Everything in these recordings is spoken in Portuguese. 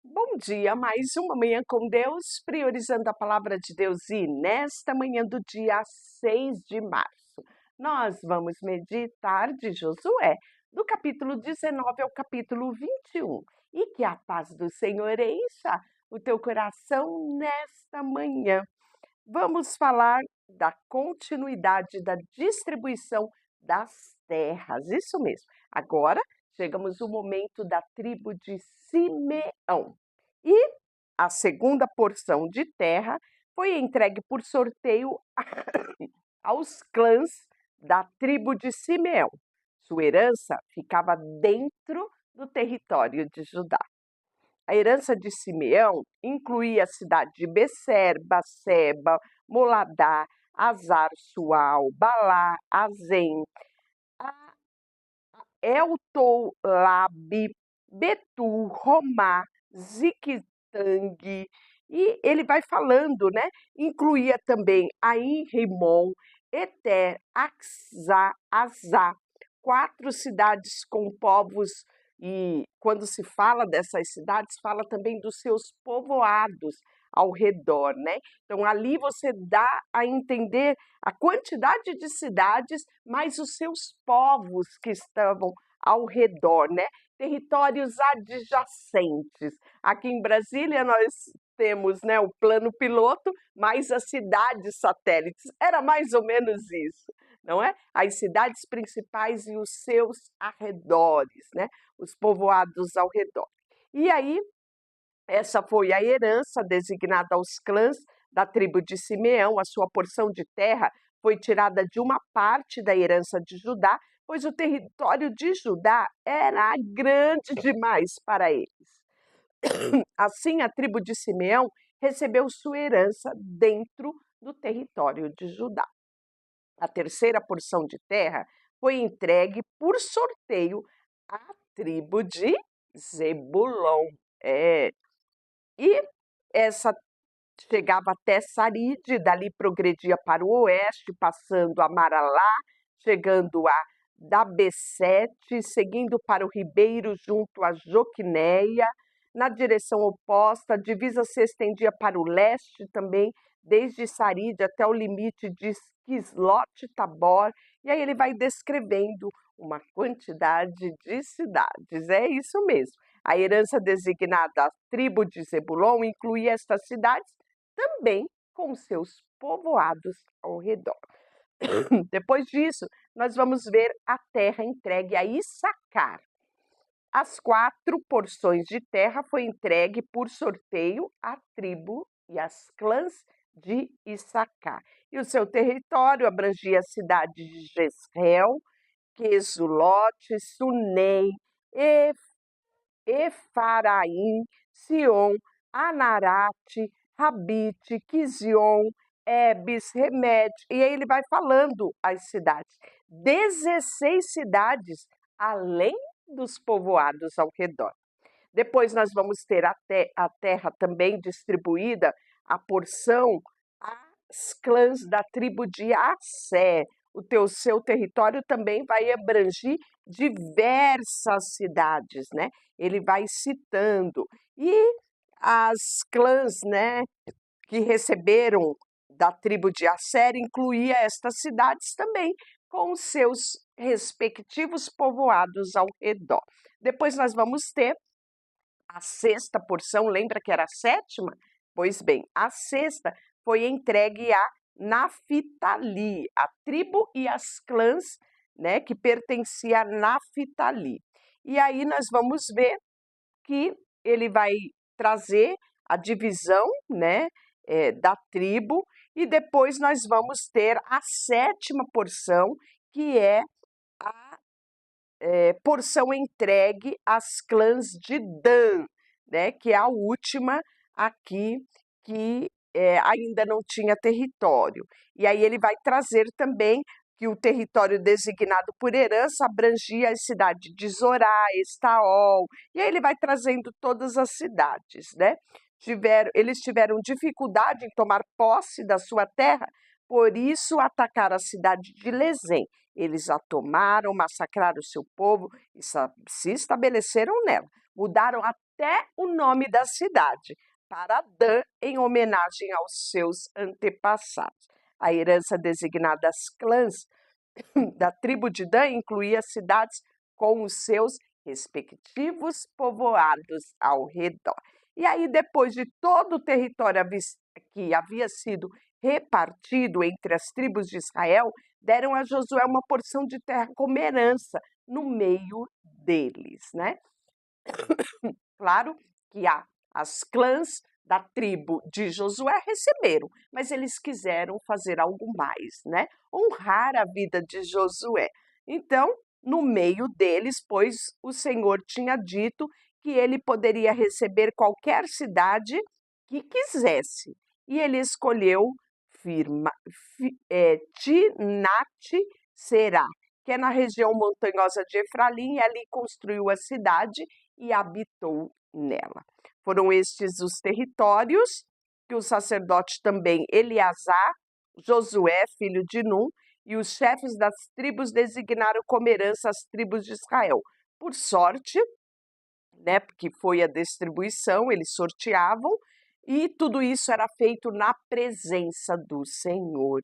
Bom dia, mais uma manhã com Deus, priorizando a palavra de Deus. E nesta manhã do dia 6 de março, nós vamos meditar de Josué, do capítulo 19 ao capítulo 21. E que a paz do Senhor encha o teu coração nesta manhã. Vamos falar da continuidade da distribuição das terras. Isso mesmo. Agora chegamos ao momento da tribo de Simeão. E a segunda porção de terra foi entregue por sorteio aos clãs da tribo de Simeão. Sua herança ficava dentro do território de Judá. A herança de Simeão incluía a cidade de Becer, Baceba, Moladá, Azar, Sual, Balá, Azem, Eltolabe, Betu, Romá, Ziquitang, e ele vai falando, né? Incluía também Ain, Rimon, Eter, Axá, Azá, 4 cidades com povos, e quando se fala dessas cidades, fala também dos seus povoados ao redor, né? Então ali você dá a entender a quantidade de cidades, mas os seus povos que estavam ao redor, né? Territórios adjacentes. Aqui em Brasília nós temos, né, o plano piloto, mais as cidades satélites. Era mais ou menos isso, não é? As cidades principais e os seus arredores, né? Os povoados ao redor. E aí, essa foi a herança designada aos clãs da tribo de Simeão. A sua porção de terra foi tirada de uma parte da herança de Judá, pois o território de Judá era grande demais para eles. Assim, a tribo de Simeão recebeu sua herança dentro do território de Judá. A terceira porção de terra foi entregue por sorteio à tribo de Zebulon. E essa chegava até Saride, dali progredia para o oeste, passando a Maralá, chegando a Dabesete, seguindo para o Ribeiro junto a Joquinéia. Na direção oposta, a divisa se estendia para o leste também, desde Saride até o limite de Quislote-Tabor. E aí ele vai descrevendo uma quantidade de cidades. É isso mesmo. A herança designada à tribo de Zebulon incluía estas cidades também com seus povoados ao redor. Depois disso, nós vamos ver a terra entregue a Issacar. As 4 porções de terra foi entregue por sorteio à tribo e às clãs de Issacar. E o seu território abrangia as cidades de Jezreel, Quesulote, Sunem, Efaraim, Sion, Anarate, Rabite, Quizion, Ebes, Remete, e aí ele vai falando as cidades. 16 cidades, além dos povoados ao redor. Depois nós vamos ter a terra também distribuída, a porção às clãs da tribo de Assé. Seu território também vai abranger diversas cidades, né? Ele vai citando. E as clãs, né, que receberam da tribo de Asser incluía estas cidades também, com seus respectivos povoados ao redor. Depois nós vamos ter a sexta porção, lembra que era a sétima? Pois bem, a sexta foi entregue a Naftali, a tribo e as clãs, né, que pertencia a Naftali. E aí nós vamos ver que ele vai trazer a divisão, né, da tribo, e depois nós vamos ter a sétima porção, que é a porção entregue às clãs de Dan, né, que é a última aqui que ainda não tinha território. E aí ele vai trazer também que o território designado por herança abrangia as cidades de Zorá, Estaol, e aí ele vai trazendo todas as cidades, né? Eles tiveram dificuldade em tomar posse da sua terra, por isso atacaram a cidade de Lezém. Eles a tomaram, massacraram o seu povo e se estabeleceram nela. Mudaram até o nome da cidade, para Dan, em homenagem aos seus antepassados. A herança designada às clãs da tribo de Dan incluía cidades com os seus respectivos povoados ao redor. E aí, depois de todo o território que havia sido repartido entre as tribos de Israel, deram a Josué uma porção de terra como herança no meio deles, né? Claro que as clãs da tribo de Josué receberam, mas eles quiseram fazer algo mais, né? Honrar a vida de Josué. Então, no meio deles, pois o Senhor tinha dito que ele poderia receber qualquer cidade que quisesse. E ele escolheu Timnat-Será, que é na região montanhosa de Efraim, e ali construiu a cidade e habitou nela. Foram estes os territórios que o sacerdote também Eleazar, Josué, filho de Num, e os chefes das tribos designaram como herança as tribos de Israel. Por sorte, né, porque foi a distribuição, eles sorteavam, e tudo isso era feito na presença do Senhor.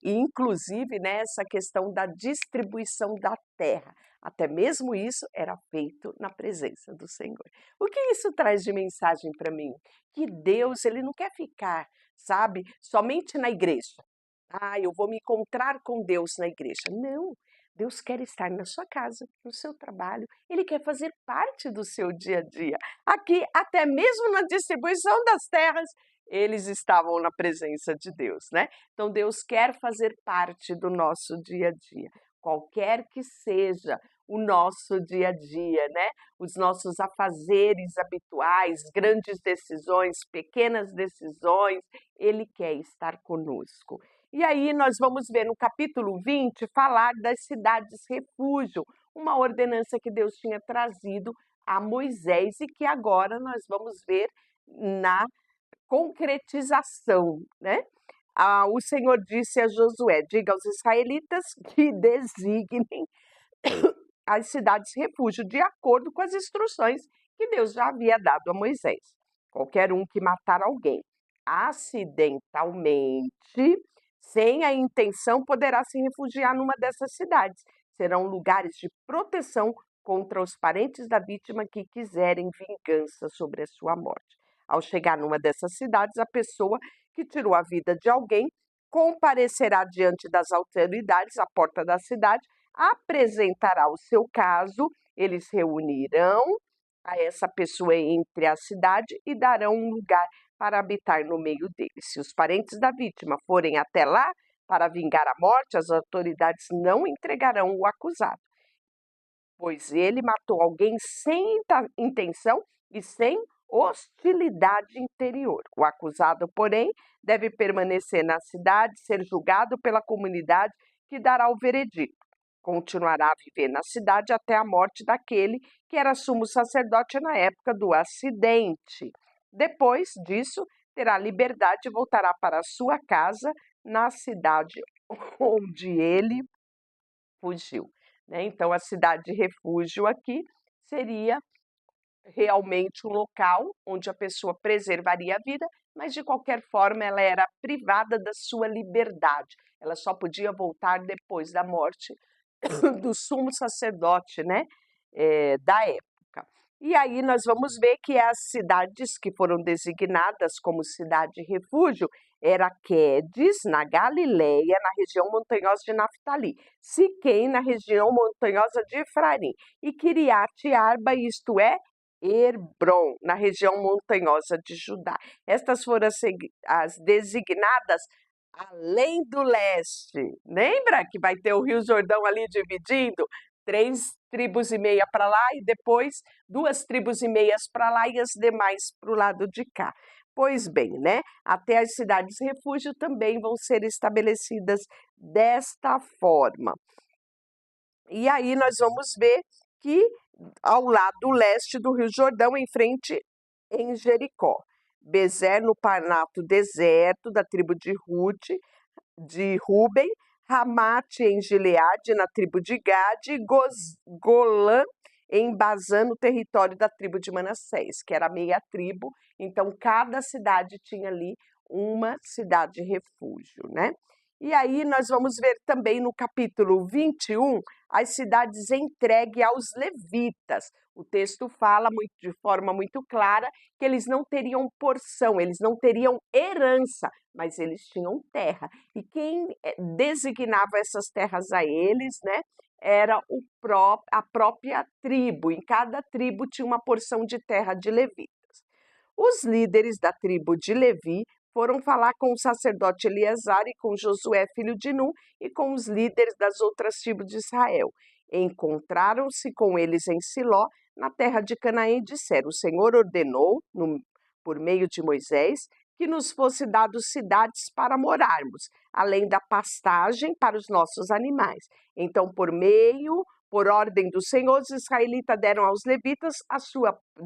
Inclusive, né, essa questão da distribuição da terra, até mesmo isso era feito na presença do Senhor. O que isso traz de mensagem para mim? Que Deus, ele não quer ficar, sabe, somente na igreja. Ah, eu vou me encontrar com Deus na igreja. Não, Deus quer estar na sua casa, no seu trabalho, ele quer fazer parte do seu dia a dia. Aqui, até mesmo na distribuição das terras, eles estavam na presença de Deus, né? Então, Deus quer fazer parte do nosso dia a dia, qualquer que seja o nosso dia a dia, né? Os nossos afazeres habituais, grandes decisões, pequenas decisões, ele quer estar conosco. E aí nós vamos ver no capítulo 20 falar das cidades refúgio, uma ordenança que Deus tinha trazido a Moisés e que agora nós vamos ver na concretização, né? O Senhor disse a Josué: diga aos israelitas que designem as cidades refúgio de acordo com as instruções que Deus já havia dado a Moisés. Qualquer um que matar alguém acidentalmente, sem a intenção, poderá se refugiar numa dessas cidades. Serão lugares de proteção contra os parentes da vítima que quiserem vingança sobre a sua morte. Ao chegar numa dessas cidades, a pessoa que tirou a vida de alguém comparecerá diante das autoridades à porta da cidade, apresentará o seu caso, eles reunirão a essa pessoa entre a cidade e darão um lugar para habitar no meio deles. Se os parentes da vítima forem até lá para vingar a morte, as autoridades não entregarão o acusado, pois ele matou alguém sem intenção e sem hostilidade interior. O acusado, porém, deve permanecer na cidade, ser julgado pela comunidade que dará o veredito. Continuará a viver na cidade até a morte daquele que era sumo sacerdote na época do acidente. Depois disso, terá liberdade e voltará para a sua casa na cidade onde ele fugiu, né? Então, a cidade de refúgio aqui seria realmente um local onde a pessoa preservaria a vida, mas de qualquer forma ela era privada da sua liberdade. Ela só podia voltar depois da morte do sumo sacerdote, né, da época. E aí nós vamos ver que as cidades que foram designadas como cidade refúgio era Quedes, na Galileia, na região montanhosa de Naftali, Siquém, na região montanhosa de Efraim, e Quiriate Arba, isto é, Hebron, na região montanhosa de Judá. Estas foram as designadas além do leste. Lembra que vai ter o Rio Jordão ali dividindo? 3,5 tribos para lá e depois 2,5 tribos para lá e as demais para o lado de cá. Pois bem, né? Até as cidades refúgio também vão ser estabelecidas desta forma. E aí nós vamos ver que ao lado leste do Rio Jordão, em frente em Jericó, Bezer no Parnato deserto da tribo de Ruben, Ramate em Gileade, na tribo de Gade, Golã em Bazã, no território da tribo de Manassés, que era meia tribo, então cada cidade tinha ali uma cidade refúgio, né? E aí nós vamos ver também no capítulo 21 as cidades entregues aos levitas. O texto fala de forma muito clara que eles não teriam porção, eles não teriam herança, mas eles tinham terra. E quem designava essas terras a eles, né, era a própria tribo. Em cada tribo tinha uma porção de terra de levitas. Os líderes da tribo de Levi foram falar com o sacerdote Eleazar e com Josué, filho de Nun, e com os líderes das outras tribos de Israel. Encontraram-se com eles em Siló, na terra de Canaã, e disseram: O Senhor ordenou, por meio de Moisés, que nos fosse dado cidades para morarmos, além da pastagem para os nossos animais. Então, por ordem do Senhor, os israelitas deram aos levitas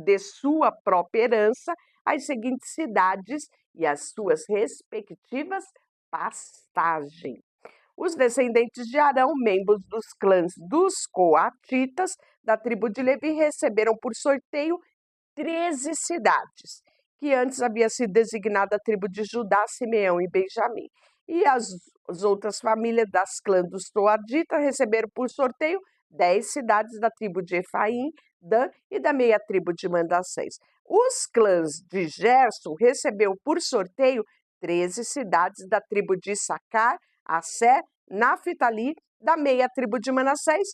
de sua própria herança as seguintes cidades e as suas respectivas pastagens. Os descendentes de Arão, membros dos clãs dos coatitas da tribo de Levi, receberam por sorteio 13 cidades, que antes havia sido designada a tribo de Judá, Simeão e Benjamim. E as outras famílias das clãs dos coatitas receberam por sorteio 10 cidades da tribo de Efraim, Dan e da meia tribo de Manassés. Os clãs de Gerson recebeu por sorteio 13 cidades da tribo de Issacar, Assé, Naftali, da meia tribo de Manassés,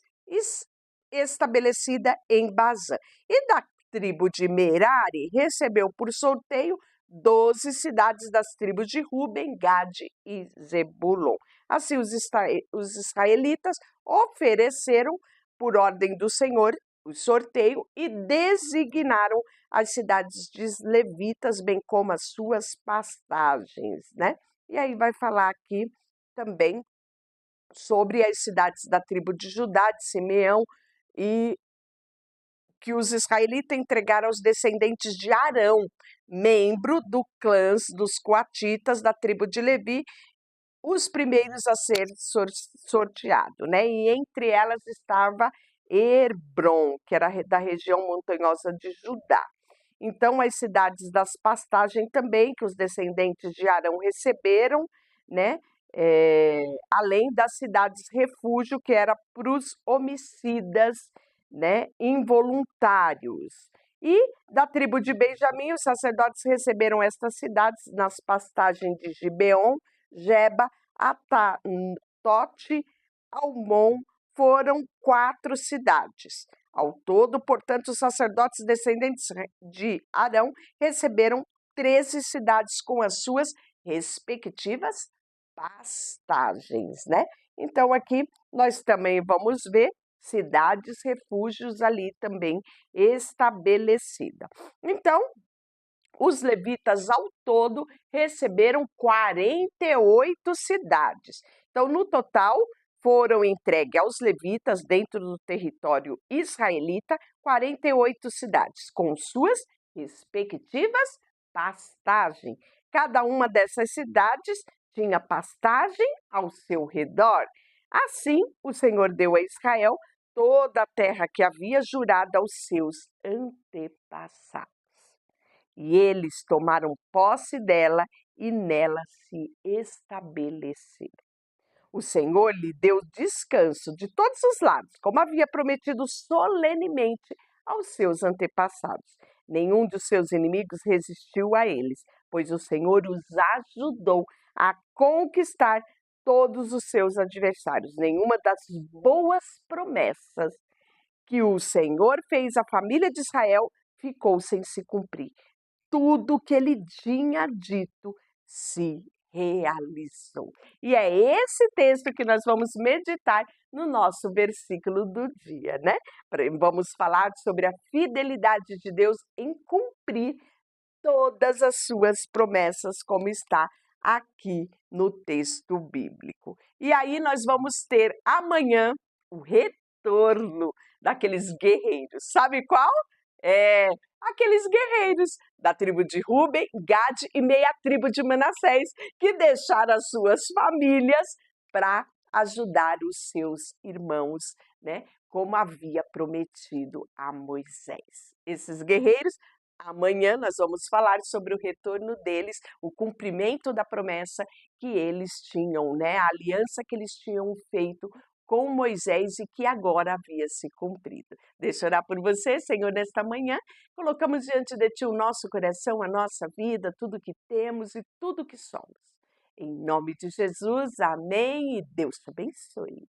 estabelecida em Bazã. E da tribo de Merari recebeu por sorteio 12 cidades das tribos de Ruben, Gade e Zebulon. Assim, os israelitas ofereceram, por ordem do Senhor, o sorteio e designaram as cidades de levitas, bem como as suas pastagens, né? E aí vai falar aqui também sobre as cidades da tribo de Judá, de Simeão, e que os israelitas entregaram aos descendentes de Arão, membro do clã dos coatitas da tribo de Levi, os primeiros a ser sorteados, né? E entre elas estava Hebron, que era da região montanhosa de Judá. Então, as cidades das pastagens também, que os descendentes de Arão receberam, né? Além das cidades refúgio, que era para os homicidas, né? Involuntários. E da tribo de Benjamim, os sacerdotes receberam estas cidades nas pastagens de Gibeon, Geba, Atanote, Almon, foram 4 cidades. Ao todo, portanto, os sacerdotes descendentes de Arão receberam 13 cidades com as suas respectivas pastagens, né? Então, aqui nós também vamos ver cidades, refúgios ali também estabelecida. Então, os levitas ao todo receberam 48 cidades. Então, no total, foram entregues aos levitas, dentro do território israelita, 48 cidades, com suas respectivas pastagens. Cada uma dessas cidades tinha pastagem ao seu redor. Assim, o Senhor deu a Israel toda a terra que havia jurado aos seus antepassados. E eles tomaram posse dela e nela se estabeleceram. O Senhor lhe deu descanso de todos os lados, como havia prometido solenemente aos seus antepassados. Nenhum dos seus inimigos resistiu a eles, pois o Senhor os ajudou a conquistar todos os seus adversários. Nenhuma das boas promessas que o Senhor fez à família de Israel ficou sem se cumprir. Tudo que ele tinha dito se realizou. E é esse texto que nós vamos meditar no nosso versículo do dia, né? Vamos falar sobre a fidelidade de Deus em cumprir todas as suas promessas, como está aqui no texto bíblico. E aí nós vamos ter amanhã o retorno daqueles guerreiros. Sabe qual? Aqueles guerreiros da tribo de Ruben, Gade e meia tribo de Manassés, que deixaram as suas famílias para ajudar os seus irmãos, né? como havia prometido a Moisés. Esses guerreiros, amanhã nós vamos falar sobre o retorno deles, o cumprimento da promessa que eles tinham, né? A aliança que eles tinham feito com Moisés e que agora havia se cumprido. Deixa eu orar por você, Senhor, nesta manhã. Colocamos diante de Ti o nosso coração, a nossa vida, tudo que temos e tudo que somos. Em nome de Jesus, amém e Deus te abençoe.